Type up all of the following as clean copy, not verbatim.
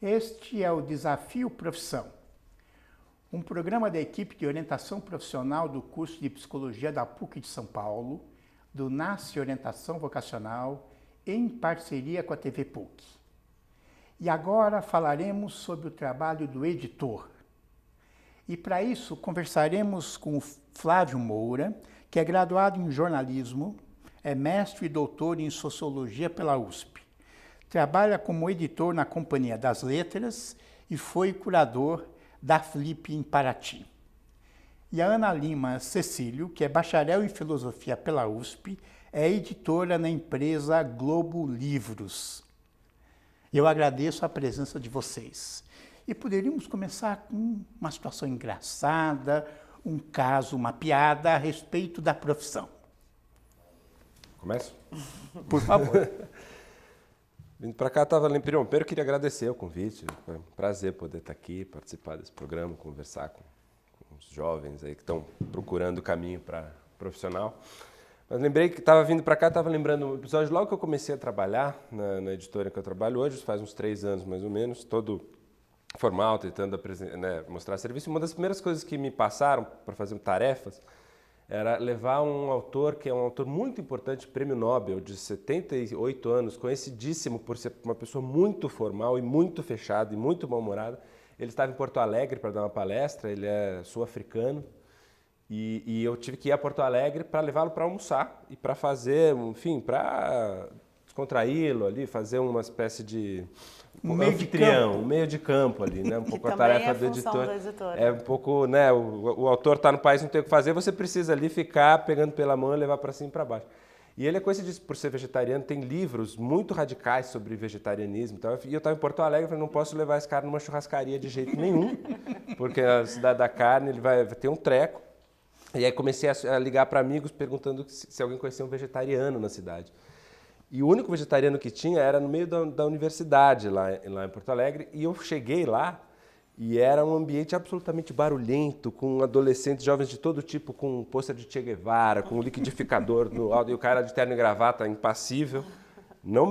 Este é o Desafio Profissão, um programa da equipe de orientação profissional do curso de Psicologia da PUC de São Paulo, do NASCE Orientação Vocacional, em parceria com a TV PUC. E agora falaremos sobre o trabalho do editor. E para isso conversaremos com o Flávio Moura, que é graduado em jornalismo, é mestre e doutor em sociologia pela USP. Trabalha como editor na Companhia das Letras e foi curador da Flip em Paraty. E a Ana Lima Cecílio, que é bacharel em filosofia pela USP, é editora na empresa Globo Livros. Eu agradeço a presença de vocês. E poderíamos começar com uma situação engraçada, um caso, uma piada a respeito da profissão. Começo? Por favor. Vindo para cá, primeiro eu queria agradecer o convite. Foi um prazer poder estar aqui, participar desse programa, conversar com os jovens aí que estão procurando o caminho para profissional. Mas lembrei que estava vindo para cá, estava lembrando um episódio logo que eu comecei a trabalhar na editora que eu trabalho hoje, faz uns 3 anos mais ou menos, todo formal, tentando mostrar serviço. Uma das primeiras coisas que me passaram para fazer tarefas era levar um autor que é um autor muito importante, prêmio Nobel, de 78 anos, conhecidíssimo por ser uma pessoa muito formal e muito fechada e muito mal-humorada. Ele estava em Porto Alegre para dar uma palestra, ele é sul-africano, e eu tive que ir a Porto Alegre para levá-lo para almoçar e para fazer, enfim, para descontraí-lo ali, fazer uma espécie de anfitrião, um meio de campo ali, né? Um pouco a tarefa do editor. É um pouco, né? O autor está no país, não tem o que fazer, você precisa ali ficar pegando pela mão e levar para cima e para baixo. E ele é conhecido por ser vegetariano, tem livros muito radicais sobre vegetarianismo. E eu estava em Porto Alegre e falei, não posso levar esse cara numa churrascaria de jeito nenhum, porque a cidade da carne ele vai ter um treco. E aí comecei a ligar para amigos perguntando se alguém conhecia um vegetariano na cidade. E o único vegetariano que tinha era no meio da universidade, lá em Porto Alegre. E eu cheguei lá e era um ambiente absolutamente barulhento, com adolescentes, jovens de todo tipo, com um pôster de Che Guevara, com um liquidificador no alto, e o cara de terno e gravata impassível. Não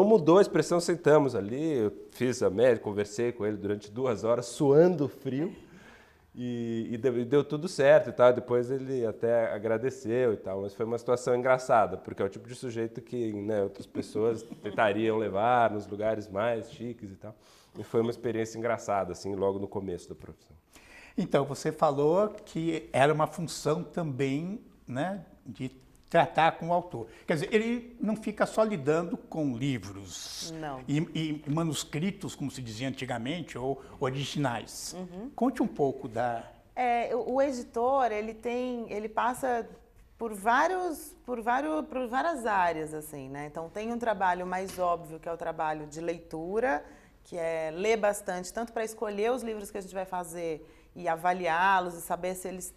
mudou a expressão, sentamos ali, eu fiz a média, conversei com ele durante 2 horas, suando frio. E deu tudo certo e tal, depois ele até agradeceu e tal, mas foi uma situação engraçada, porque é o tipo de sujeito que, né, outras pessoas tentariam levar nos lugares mais chiques e tal, e foi uma experiência engraçada, assim, logo no começo da profissão. Então, você falou que era uma função também, né, de tratar com o autor. Quer dizer, ele não fica só lidando com livros e manuscritos, como se dizia antigamente, ou originais. Uhum. Conte um pouco da... O editor, ele passa por várias áreas, assim, né? Então, tem um trabalho mais óbvio, que é o trabalho de leitura, que é ler bastante, tanto para escolher os livros que a gente vai fazer e avaliá-los e saber se eles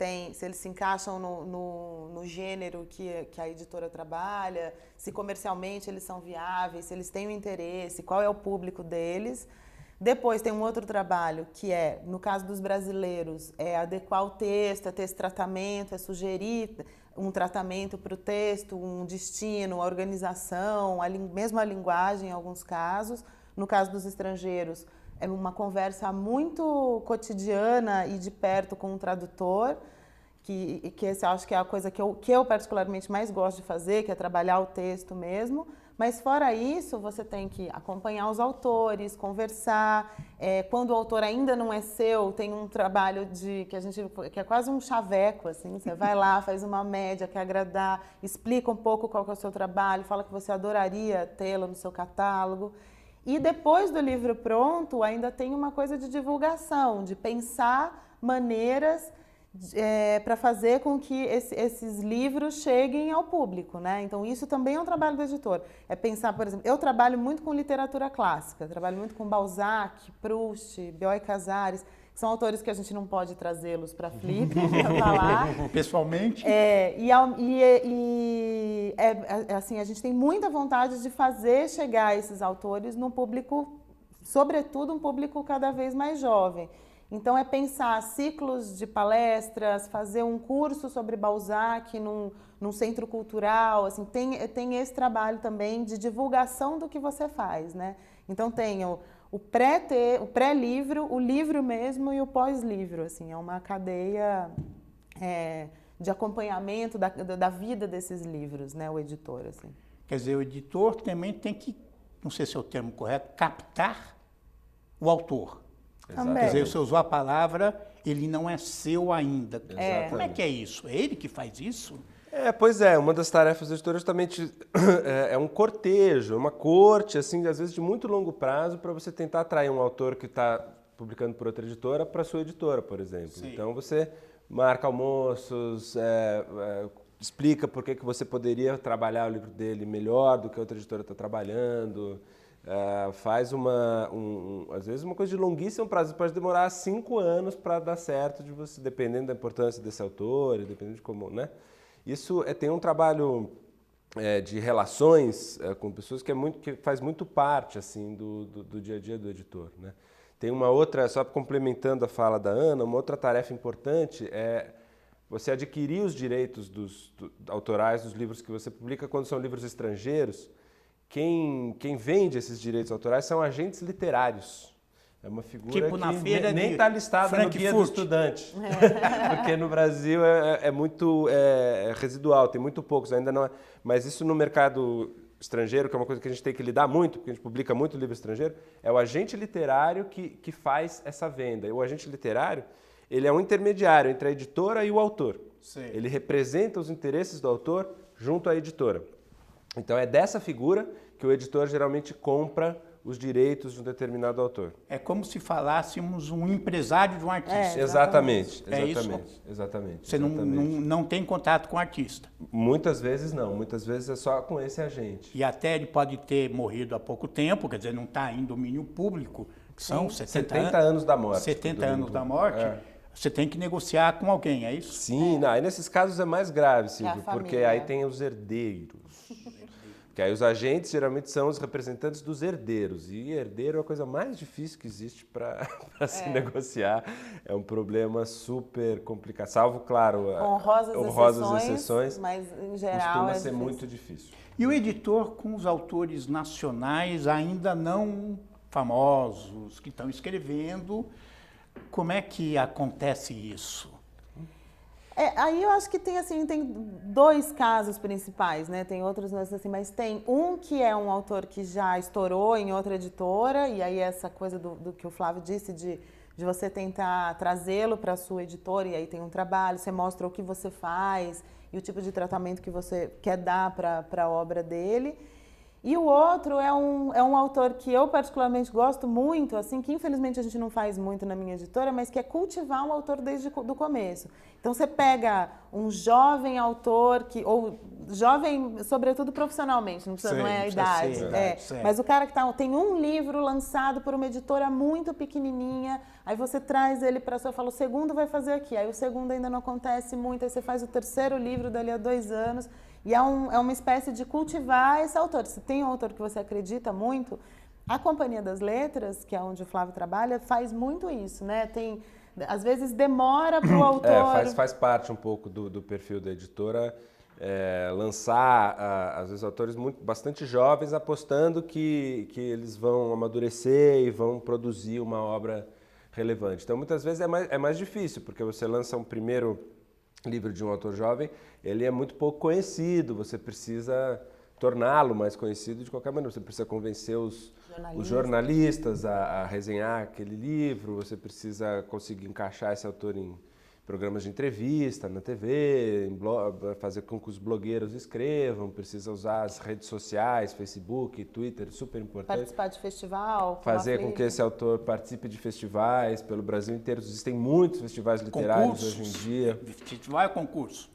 se encaixam no gênero que a editora trabalha, se comercialmente eles são viáveis, se eles têm um interesse, qual é o público deles. Depois tem um outro trabalho que é, no caso dos brasileiros, é adequar o texto, é ter esse tratamento, é sugerir um tratamento para o texto, um destino, a organização, mesmo a linguagem em alguns casos. No caso dos estrangeiros, é uma conversa muito cotidiana e de perto com um tradutor, que esse eu acho que é a coisa que eu particularmente mais gosto de fazer, que é trabalhar o texto mesmo. Mas fora isso, você tem que acompanhar os autores, conversar. Quando o autor ainda não é seu, tem um trabalho que é quase um chaveco, assim. Você vai lá, faz uma média, quer agradar, explica um pouco qual que é o seu trabalho, fala que você adoraria tê-lo no seu catálogo. E depois do livro pronto, ainda tem uma coisa de divulgação, de pensar maneiras para fazer com que esses livros cheguem ao público, né? Então, isso também é um trabalho do editor. É pensar, por exemplo, eu trabalho muito com literatura clássica, trabalho muito com Balzac, Proust, Bioy Casares, que são autores que a gente não pode trazê-los para a Flip, para falar. Pessoalmente? Assim, a gente tem muita vontade de fazer chegar esses autores no público, sobretudo um público cada vez mais jovem. Então, é pensar ciclos de palestras, fazer um curso sobre Balzac num centro cultural, assim, tem esse trabalho também de divulgação do que você faz, né? Então, tem o pré-livro, o livro mesmo e o pós-livro, assim, é uma cadeia de acompanhamento da vida desses livros, né, o editor, assim. Quer dizer, o editor também tem que, não sei se é o termo correto, captar o autor. Também. Quer dizer, você usou a palavra, ele não é seu ainda. Exatamente. Como é que é isso? É ele que faz isso? Pois é, uma das tarefas do editor justamente é um cortejo, uma corte, assim, às vezes de muito longo prazo, para você tentar atrair um autor que está publicando por outra editora para sua editora, por exemplo. Sim. Então você marca almoços, explica por que você poderia trabalhar o livro dele melhor do que a outra editora está trabalhando, faz às vezes uma coisa de longuíssimo prazo, pode demorar 5 anos para dar certo, dependendo da importância desse autor, dependendo de como, né? Isso tem um trabalho de relações com pessoas que faz muito parte assim, do dia a dia do editor, né? Tem uma outra, só complementando a fala da Ana, uma outra tarefa importante é você adquirir os direitos autorais dos livros que você publica quando são livros estrangeiros. Quem vende esses direitos autorais são agentes literários. É uma figura tipo na feira nem está listada no guia do estudante. Porque no Brasil é muito residual, tem muito poucos, ainda não é. Mas isso no mercado estrangeiro, que é uma coisa que a gente tem que lidar muito, porque a gente publica muito livro estrangeiro, é o agente literário que faz essa venda. E o agente literário, ele é um intermediário entre a editora e o autor. Sim. Ele representa os interesses do autor junto à editora. Então é dessa figura que o editor geralmente compra os direitos de um determinado autor. É como se falássemos um empresário de um artista. Exatamente. É isso? Exatamente. Você não tem contato com o artista. Muitas vezes não, muitas vezes é só com esse agente. E até ele pode ter morrido há pouco tempo, quer dizer, não está em domínio público, que são 70 anos da morte. 70 anos da morte. Você tem que negociar com alguém, é isso? Sim, aí nesses casos é mais grave, Silvio, porque aí tem os herdeiros. Que aí os agentes geralmente são os representantes dos herdeiros. E herdeiro é a coisa mais difícil que existe para se negociar. É um problema super complicado. Salvo, claro, honrosas exceções, mas em geral costuma ser muito difícil. E o editor com os autores nacionais ainda não famosos, que estão escrevendo, como é que acontece isso? Aí eu acho que tem 2 casos principais, né? Tem outros, mas tem um que é um autor que já estourou em outra editora, e aí essa coisa do que o Flávio disse, de você tentar trazê-lo para a sua editora, e aí tem um trabalho, você mostra o que você faz e o tipo de tratamento que você quer dar para a obra dele. E o outro é um autor que eu particularmente gosto muito, assim, que infelizmente a gente não faz muito na minha editora, mas que é cultivar um autor desde o começo. Então você pega um jovem autor, ou jovem, sobretudo profissionalmente, não é a idade. Mas o cara que tem um livro lançado por uma editora muito pequenininha, aí você traz ele para sua e fala, o segundo vai fazer aqui, aí o segundo ainda não acontece muito, aí você faz o terceiro livro dali a 2 anos. E é uma espécie de cultivar esse autor. Se tem um autor que você acredita muito, a Companhia das Letras, que é onde o Flávio trabalha, faz muito isso, né? Às vezes demora para o autor... Faz parte um pouco do perfil da editora lançar, às vezes, autores bastante jovens, apostando que eles vão amadurecer e vão produzir uma obra relevante. Então, muitas vezes é mais difícil, porque você lança um primeiro livro de um autor jovem, ele é muito pouco conhecido, você precisa torná-lo mais conhecido de qualquer maneira, você precisa convencer os jornalistas a resenhar aquele livro, você precisa conseguir encaixar esse autor em programas de entrevista, na TV, fazer com que os blogueiros escrevam, precisa usar as redes sociais, Facebook, Twitter, super importante. Participar de festival. Fazer com que esse autor participe de festivais pelo Brasil inteiro. Existem muitos festivais literários hoje em dia. Festival é concurso?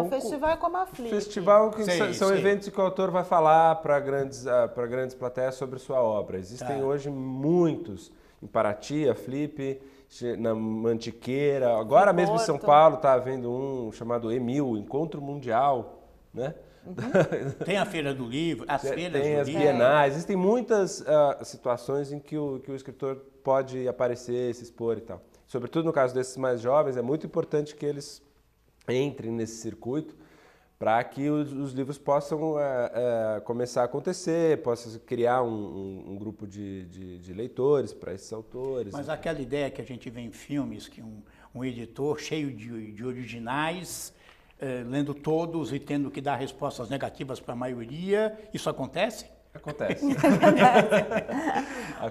Festival é como a Flip. Festival são eventos que o autor vai falar para grandes plateias sobre sua obra. Existem hoje muitos, em Paraty, a Flip, na Mantiqueira. Agora mesmo em São Paulo está havendo um chamado EMIL, Encontro Mundial, né? Tem a Feira do Livro, tem as bienais. Existem muitas situações em que o escritor pode aparecer, se expor e tal. Sobretudo no caso desses mais jovens, é muito importante que eles entrem nesse circuito para que os livros possam começar a acontecer, possa criar um grupo de leitores para esses autores. Mas aquela ideia que a gente vê em filmes, que um editor cheio de originais, lendo todos e tendo que dar respostas negativas para a maioria, isso acontece? Acontece.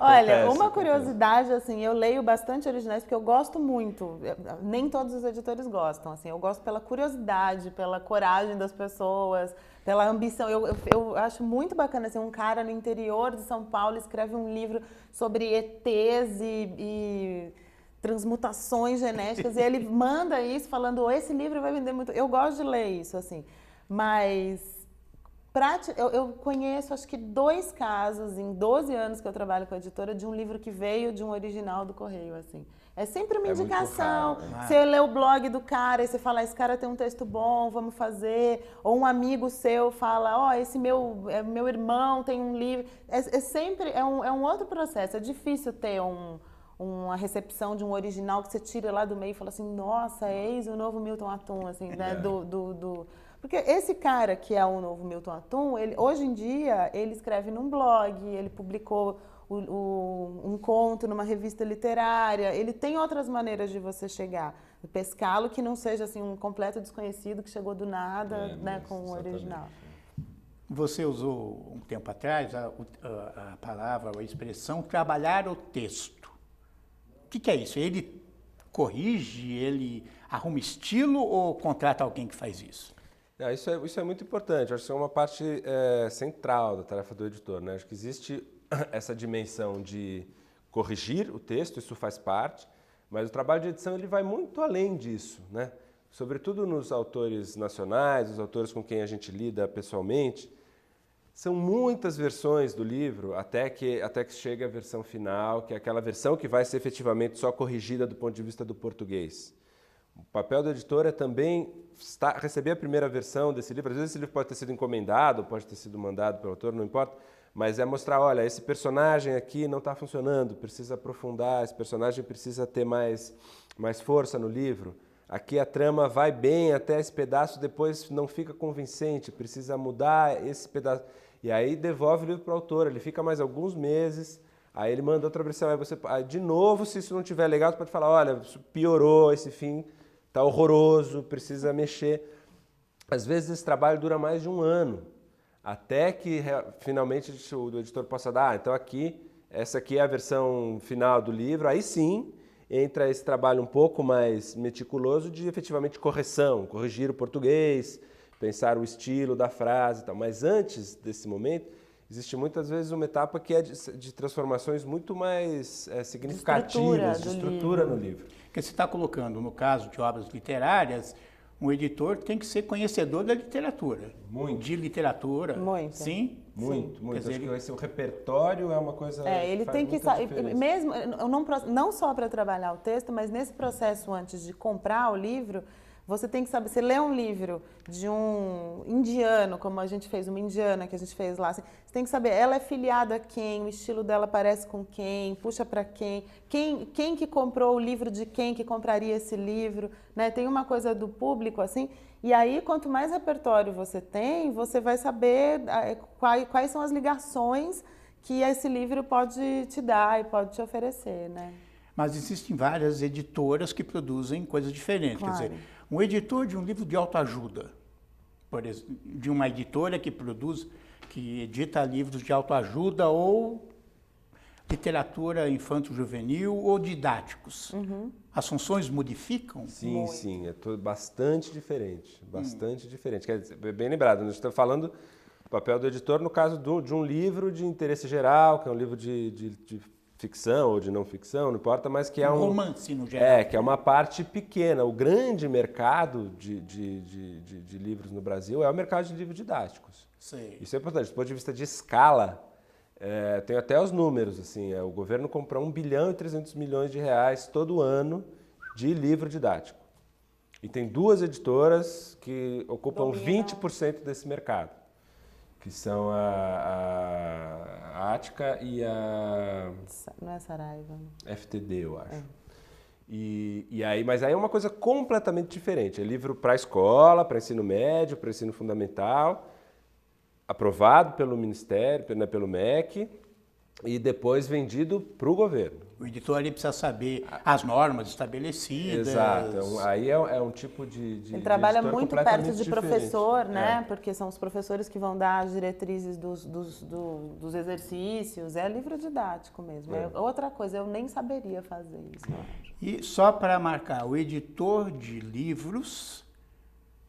Olha, uma curiosidade, assim, eu leio bastante originais porque eu gosto muito, nem todos os editores gostam, assim, eu gosto pela curiosidade, pela coragem das pessoas, pela ambição. Eu acho muito bacana, assim, um cara no interior de São Paulo escreve um livro sobre ETs e transmutações genéticas e ele manda isso falando, esse livro vai vender muito. Eu gosto de ler isso, assim, mas... Eu conheço, acho que 2 casos, em 12 anos que eu trabalho com a editora, de um livro que veio de um original do Correio, assim. É sempre uma indicação. Muito raro, né? Você lê o blog do cara e você fala, esse cara tem um texto bom, vamos fazer. Ou um amigo seu fala, esse meu irmão tem um livro. Sempre, é um outro processo. É difícil ter uma recepção de um original que você tira lá do meio e fala assim, nossa, eis o novo Milton Atum, assim, né, Porque esse cara que é o novo Milton Atum, hoje em dia, ele escreve num blog, ele publicou um conto numa revista literária, ele tem outras maneiras de você chegar. Pescá-lo que não seja assim, um completo desconhecido que chegou do nada, né, com o original. Você usou um tempo atrás a palavra, a expressão trabalhar o texto. O que é isso? Ele corrige, ele arruma estilo ou contrata alguém que faz isso? Não, isso é muito importante, acho que isso é uma parte central da tarefa do editor, né? Acho que existe essa dimensão de corrigir o texto, isso faz parte, mas o trabalho de edição ele vai muito além disso, né? Sobretudo nos autores nacionais, os autores com quem a gente lida pessoalmente, são muitas versões do livro até que chegue a versão final, que é aquela versão que vai ser efetivamente só corrigida do ponto de vista do português. O papel do editor é também receber a primeira versão desse livro. Às vezes esse livro pode ter sido encomendado, pode ter sido mandado pelo autor, não importa, mas é mostrar, olha, esse personagem aqui não está funcionando, precisa aprofundar, esse personagem precisa ter mais força no livro. Aqui a trama vai bem até esse pedaço, depois não fica convincente, precisa mudar esse pedaço. E aí devolve o livro para o autor, ele fica mais alguns meses, aí ele manda outra versão, aí de novo, se isso não estiver legal, você pode falar, olha, isso piorou, esse fim está horroroso, precisa mexer. Às vezes esse trabalho dura mais de 1 ano, até que finalmente o editor possa dar, então essa aqui é a versão final do livro, aí sim entra esse trabalho um pouco mais meticuloso de efetivamente corrigir o português, pensar o estilo da frase e tal. Mas antes desse momento, existe muitas vezes uma etapa que é de transformações muito mais significativas, de estrutura no livro. Porque você está colocando, no caso de obras literárias, um editor tem que ser conhecedor da literatura. Muito. De literatura. Muito. Sim? Muito. Quer dizer, Acho que vai ser o repertório é uma coisa ele que tem que faz saber, muita diferença. mesmo não só para trabalhar o texto, mas nesse processo antes de comprar o livro, você tem que saber, você lê um livro de um indiano, como a gente fez, uma indiana que a gente fez lá, assim, você tem que saber, ela é filiada a quem, o estilo dela parece com quem, puxa para quem que comprou o livro de quem que compraria esse livro, né? Tem uma coisa do público, assim, e aí quanto mais repertório você tem, você vai saber quais são as ligações que esse livro pode te dar e pode te oferecer, né? Mas existem várias editoras que produzem coisas diferentes. Claro. Quer dizer, um editor de um livro de autoajuda, por exemplo, de uma editora que edita livros de autoajuda ou literatura infanto-juvenil ou didáticos. As funções modificam? Sim, é bastante diferente, diferente. Quer dizer, bem lembrado, nós estamos falando do papel do editor no caso de um livro de interesse geral, que é um livro de ficção ou de não ficção, não importa, mas que é um romance no geral. Que é uma parte pequena. O grande mercado de livros no Brasil é o mercado de livros didáticos. Sei. Isso é importante. Do ponto de vista de escala, tem até os números. Assim, o governo compra 1 bilhão e 300 milhões de reais todo ano de livro didático. E tem 2 editoras que ocupam 20% desse mercado, que são a Ática e a... Não é Saraiva. FTD, eu acho. Mas aí é uma coisa completamente diferente. É livro para escola, para ensino médio, para ensino fundamental, aprovado pelo Ministério, pelo MEC, e depois vendido para o governo. O editor ele precisa saber as normas estabelecidas. Exato. Aí é um tipo de ele trabalha muito perto de diferente. professor, né? Porque são os professores que vão dar as diretrizes dos exercícios. É livro didático mesmo. É outra coisa, eu nem saberia fazer isso, eu acho. E só para marcar, o editor de livros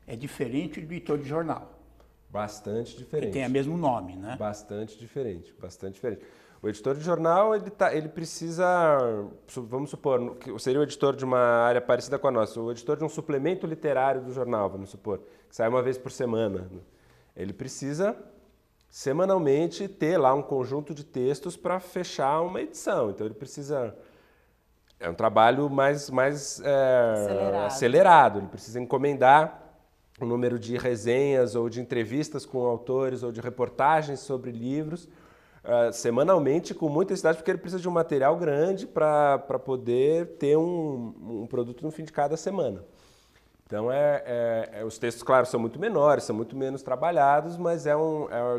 é diferente do editor de jornal. Bastante diferente. Que tem o mesmo nome, né? Bastante diferente, bastante diferente. O editor de jornal, ele precisa, vamos supor, que seria o editor de uma área parecida com a nossa, o editor de um suplemento literário do jornal, vamos supor, que sai uma vez por semana. Ele precisa, semanalmente, ter lá um conjunto de textos para fechar uma edição. Então, ele precisa... É um trabalho mais acelerado. Ele precisa encomendar um número de resenhas ou de entrevistas com autores ou de reportagens sobre livros semanalmente com muita intensidade, porque ele precisa de um material grande para poder ter um produto no fim de cada semana. Então, os textos, claro, são muito menores, são muito menos trabalhados, mas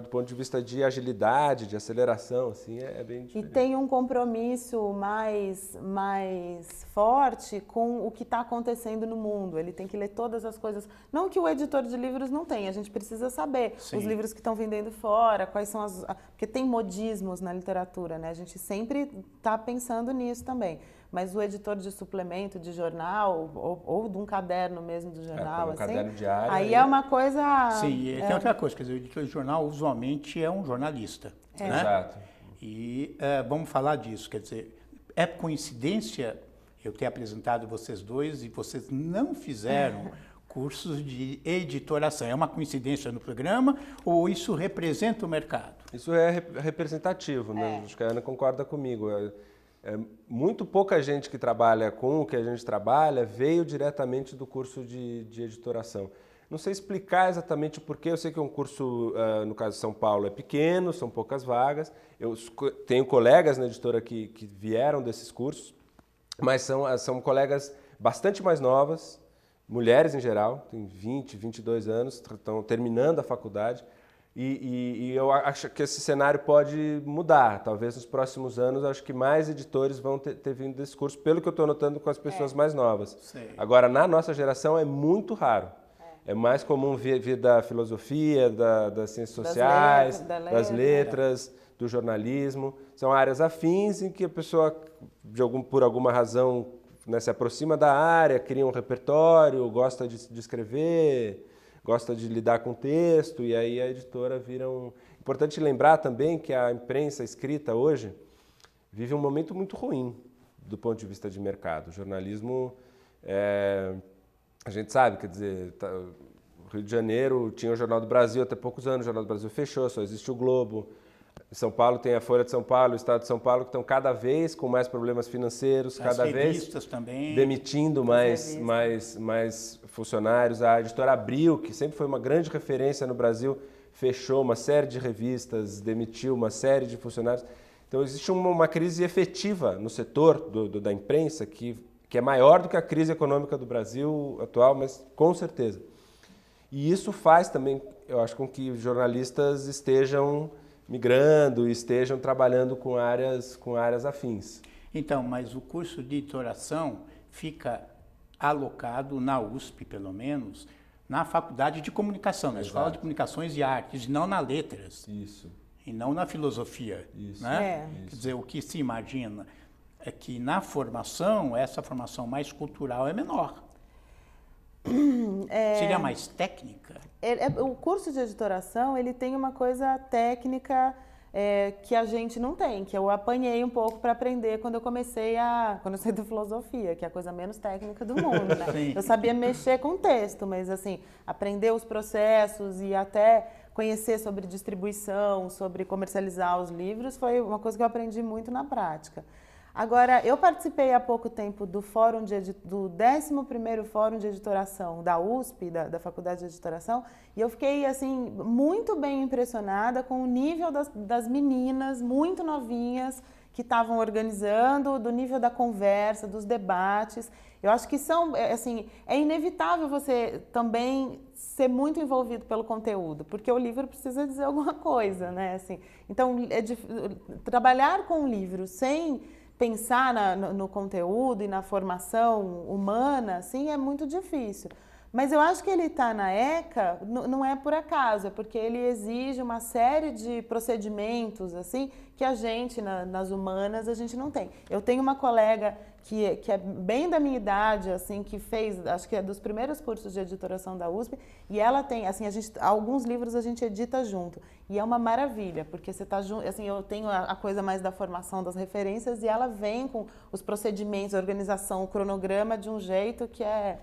do ponto de vista de agilidade, de aceleração, assim, é bem diferente. E tem um compromisso mais forte com o que está acontecendo no mundo. Ele tem que ler todas as coisas. Não que o editor de livros não tenha, a gente precisa saber os livros que estão vendendo fora, quais são porque tem modismos na literatura, né? A gente sempre está pensando nisso também. Mas o editor de suplemento de jornal, ou de um caderno mesmo do jornal, um caderno diário, aí é uma coisa... Sim, tem outra coisa, quer dizer, o editor de jornal usualmente é um jornalista. Né? Exato. E vamos falar disso, quer dizer, é coincidência eu ter apresentado vocês dois e vocês não fizeram cursos de editoração. É uma coincidência no programa ou isso representa o mercado? Isso é representativo, né? Acho que a Ana concorda comigo. Muito pouca gente que trabalha com o que a gente trabalha veio diretamente do curso de editoração. Não sei explicar exatamente o porquê, eu sei que é um curso, no caso de São Paulo, é pequeno, são poucas vagas. Eu tenho colegas na editora que vieram desses cursos, mas são colegas bastante mais novas, mulheres em geral, têm 20, 22 anos, estão terminando a faculdade. E eu acho que esse cenário pode mudar. Talvez nos próximos anos, acho que mais editores vão ter vindo desse curso, pelo que eu estou notando com as pessoas mais novas. Sei. Agora, na nossa geração, é muito raro. É mais comum vir da filosofia, das ciências sociais, das letras, do jornalismo. São áreas afins em que a pessoa, por alguma razão, né, se aproxima da área, cria um repertório, gosta de escrever, gosta de lidar com texto, e aí a editora vira um... Importante lembrar também que a imprensa escrita hoje vive um momento muito ruim do ponto de vista de mercado. O jornalismo, a gente sabe, quer dizer, o Rio de Janeiro tinha o Jornal do Brasil até poucos anos, o Jornal do Brasil fechou, só existe o Globo. Em São Paulo tem a Folha de São Paulo, o Estado de São Paulo, que estão cada vez com mais problemas financeiros, cada vez também. demitindo mais funcionários. A editora Abril, que sempre foi uma grande referência no Brasil, fechou uma série de revistas, demitiu uma série de funcionários. Então existe uma crise efetiva no setor da imprensa que é maior do que a crise econômica do Brasil atual, mas com certeza. E isso faz também, eu acho, com que os jornalistas estejam migrando e estejam trabalhando com áreas afins. Então, mas o curso de editoração fica alocado na USP, pelo menos, na Faculdade de Comunicação, na Escola de Comunicações e Artes, e não na Letras. Isso. E não na Filosofia. Isso. Né? Quer dizer, o que se imagina é que na formação, essa formação mais cultural é menor. Seria mais técnica? O curso de editoração, ele tem uma coisa técnica que a gente não tem, que eu apanhei um pouco para aprender quando eu saí da filosofia, que é a coisa menos técnica do mundo, né? Eu sabia mexer com texto, mas assim, aprender os processos e até conhecer sobre distribuição, sobre comercializar os livros, foi uma coisa que eu aprendi muito na prática. Agora, eu participei há pouco tempo do 11º Fórum de Editoração da USP, da Faculdade de Editoração, e eu fiquei, assim, muito bem impressionada com o nível das meninas muito novinhas que estavam organizando, do nível da conversa, dos debates. Eu acho que assim, é inevitável você também ser muito envolvido pelo conteúdo, porque o livro precisa dizer alguma coisa, né? Assim, então, trabalhar com o livro sem pensar no conteúdo e na formação humana, assim, é muito difícil. Mas eu acho que ele está na ECA, não é por acaso, é porque ele exige uma série de procedimentos, assim, que a gente, nas humanas, a gente não tem. Eu tenho uma colega que é bem da minha idade, assim, que fez, acho que é dos primeiros cursos de editoração da USP, e ela tem, assim, alguns livros a gente edita junto, e é uma maravilha, porque você está junto, assim, eu tenho a coisa mais da formação das referências, e ela vem com os procedimentos, a organização, o cronograma de um jeito que é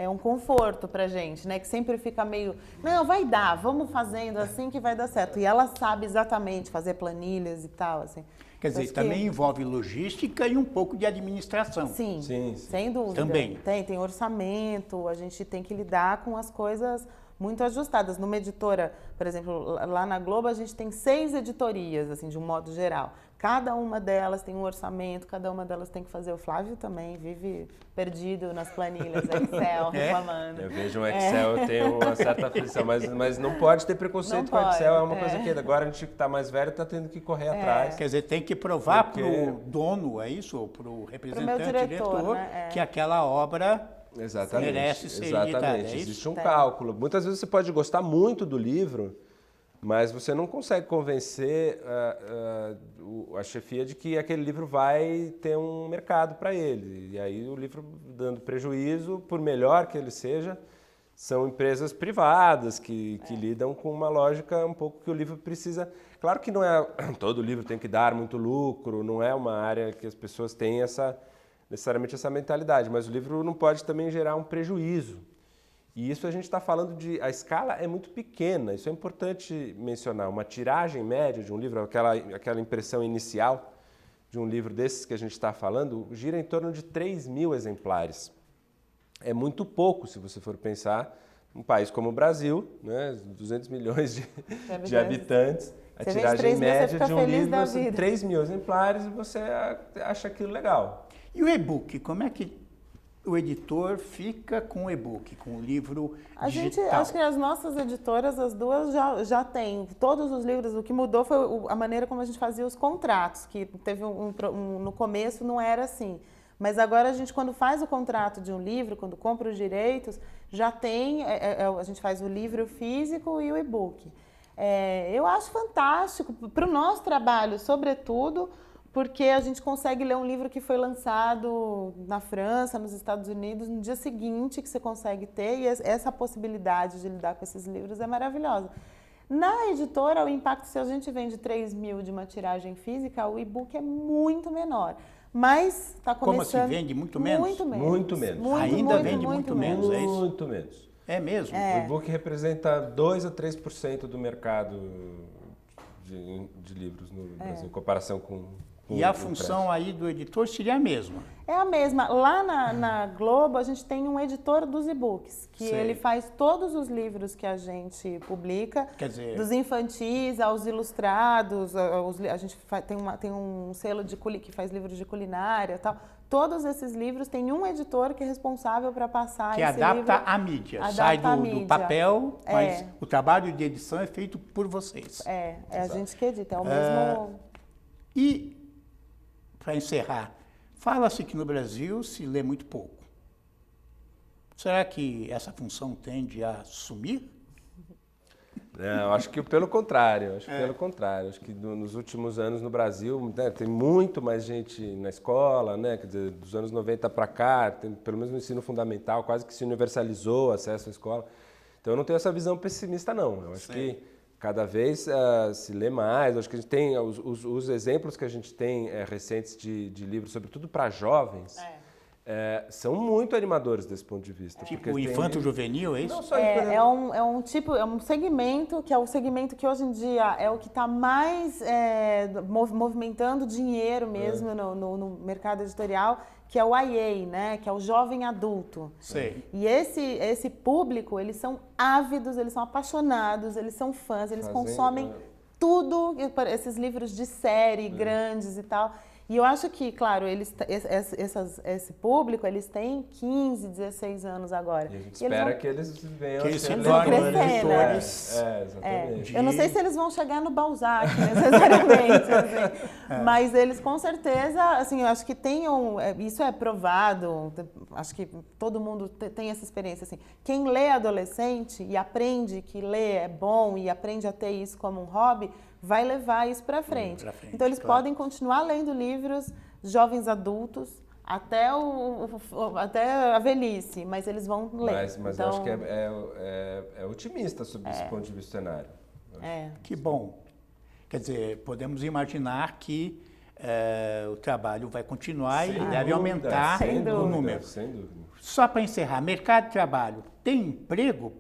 um conforto pra gente, né? Que sempre fica meio, não, vai dar, vamos fazendo assim que vai dar certo. E ela sabe exatamente fazer planilhas e tal, assim. Quer dizer, também envolve logística e um pouco de administração. Sim, Sim. sem dúvida. Também. Tem orçamento, a gente tem que lidar com as coisas muito ajustadas. Numa editora, por exemplo, lá na Globo, a gente tem 6 editorias, assim, de um modo geral. Cada uma delas tem um orçamento, cada uma delas tem que fazer. O Flávio também vive perdido nas planilhas Excel, reclamando. Eu vejo um Excel, eu tenho uma certa aflição, mas não pode ter preconceito com o Excel, é uma coisa que agora a gente que está mais velho está tendo que correr atrás. Quer dizer, tem que provar para o dono, é isso? Ou para o representante, diretor, né? que aquela obra Exatamente, merece ser editada. É isso? Existe um cálculo. Muitas vezes você pode gostar muito do livro, mas você não consegue convencer a chefia de que aquele livro vai ter um mercado para ele. E aí o livro dando prejuízo, por melhor que ele seja, são empresas privadas que lidam com uma lógica um pouco que o livro precisa. Claro que não é todo livro tem que dar muito lucro, não é uma área que as pessoas têm necessariamente essa mentalidade, mas o livro não pode também gerar um prejuízo. E isso a gente está falando a escala é muito pequena, isso é importante mencionar. Uma tiragem média de um livro, aquela impressão inicial de um livro desses que a gente está falando, gira em torno de 3.000 exemplares. É muito pouco, se você for pensar, um país como o Brasil, né, 200 milhões de habitantes, a tiragem média de um livro são 3.000 exemplares e você acha aquilo legal. E o e-book, como é que o editor fica com o e-book, com o livro digital? Acho que as nossas editoras, as duas, já têm todos os livros. O que mudou foi a maneira como a gente fazia os contratos, que teve no começo não era assim. Mas agora a gente, quando faz o contrato de um livro, quando compra os direitos, já tem, a gente faz o livro físico e o e-book. Eu acho fantástico, para o nosso trabalho, sobretudo, porque a gente consegue ler um livro que foi lançado na França, nos Estados Unidos, no dia seguinte que você consegue ter, e essa possibilidade de lidar com esses livros é maravilhosa. Na editora, o impacto, se a gente vende 3.000 de uma tiragem física, o e-book é muito menor. Mas está começando... Como assim, vende muito menos? Muito menos. Muito menos. Ainda vende muito menos, é isso? Muito menos. É mesmo? O e-book representa 2 a 3% do mercado de livros no Brasil, em comparação com E a função aí do editor seria a mesma? É a mesma. Lá na Globo, a gente tem um editor dos e-books, que ele faz todos os livros que a gente publica, quer dizer, dos infantis aos ilustrados, a gente tem um selo que faz livros de culinária e tal. Todos esses livros tem um editor que é responsável para passar que esse livro. adapta a mídia, sai do papel, mas o trabalho de edição é feito por vocês. É a gente que edita, é o mesmo... E, para encerrar, fala-se que no Brasil se lê muito pouco. Será que essa função tende a sumir? Não, acho que pelo contrário. Acho que nos últimos anos no Brasil, né, tem muito mais gente na escola, né? Quer dizer, dos anos 90 para cá, pelo menos no ensino fundamental, quase que se universalizou o acesso à escola. Então eu não tenho essa visão pessimista, não. Eu acho que cada vez se lê mais. Eu acho que a gente tem os exemplos que a gente tem recentes de livros, sobretudo para jovens, são muito animadores desse ponto de vista. Tipo o infanto-juvenil, é isso? Não só é um segmento que é o segmento que hoje em dia é o que está mais movimentando dinheiro mesmo no mercado editorial, que é o YA, né? Que é o jovem adulto. Sei. E esse público, eles são ávidos, eles são apaixonados, eles são fãs, eles consomem tudo, esses livros de série grandes e tal. E eu acho que, claro, esse público, eles têm 15, 16 anos agora. E a gente espera que eles venham eles vão crescer, né? Exatamente. Eu não sei se eles vão chegar no Balzac, necessariamente, assim. Mas eles, com certeza, assim, eu acho que isso é provado, acho que todo mundo tem essa experiência, assim. Quem lê adolescente e aprende que ler é bom e aprende a ter isso como um hobby, vai levar isso para frente. Então, eles podem continuar lendo livros jovens adultos até a velhice, mas eles vão ler. Mas então, eu acho que é otimista sobre esse ponto de vista cenário. Que bom. Quer dizer, podemos imaginar que o trabalho vai continuar e deve aumentar o número. Sem dúvida. Só para encerrar, mercado de trabalho, tem emprego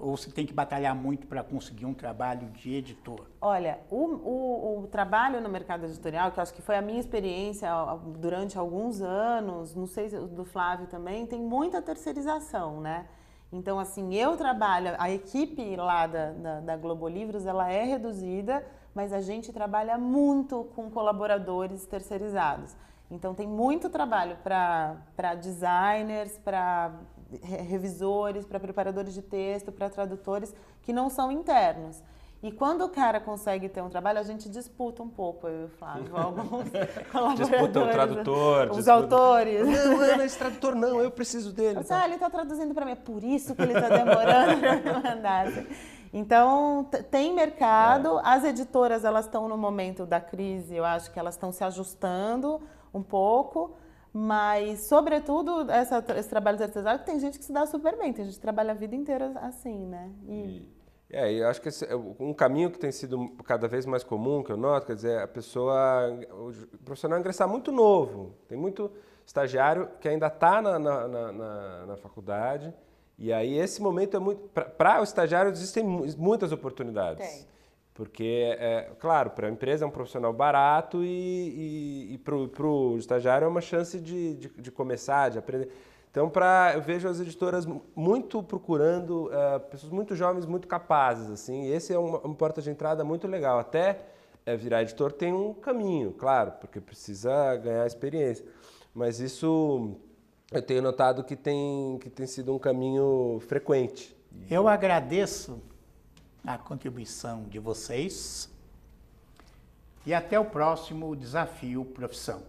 ou você tem que batalhar muito para conseguir um trabalho de editor? Olha, o trabalho no mercado editorial, que eu acho que foi a minha experiência durante alguns anos, não sei se do Flávio também, tem muita terceirização, né? Então, assim, eu trabalho, a equipe lá da Globo Livros, ela é reduzida, mas a gente trabalha muito com colaboradores terceirizados. Então, tem muito trabalho para designers, para revisores, para preparadores de texto, para tradutores que não são internos. E quando o cara consegue ter um trabalho, a gente disputa um pouco, eu e o Flávio, alguns colaboradores. Disputa o tradutor. Os autores. Não, esse tradutor não, eu preciso dele. Ele está traduzindo para mim, é por isso que ele está demorando para me mandar. Então, tem mercado, as editoras elas estão no momento da crise, eu acho que elas estão se ajustando um pouco, mas, sobretudo, esse trabalho de artesanato, tem gente que se dá super bem, tem gente que trabalha a vida inteira assim, né? Eu acho que um caminho que tem sido cada vez mais comum, que eu noto, quer dizer, o profissional ingressar muito novo. Tem muito estagiário que ainda está na faculdade, e aí esse momento é muito... Para o estagiário existem muitas oportunidades. Tem. Porque, claro, para a empresa é um profissional barato e para o estagiário é uma chance de começar, de aprender. Então, eu vejo as editoras muito procurando pessoas muito jovens, muito capazes, assim. E esse é uma porta de entrada muito legal. Até virar editor tem um caminho, claro, porque precisa ganhar experiência. Mas isso eu tenho notado que tem sido um caminho frequente. Eu agradeço a contribuição de vocês e até o próximo Desafio Profissão.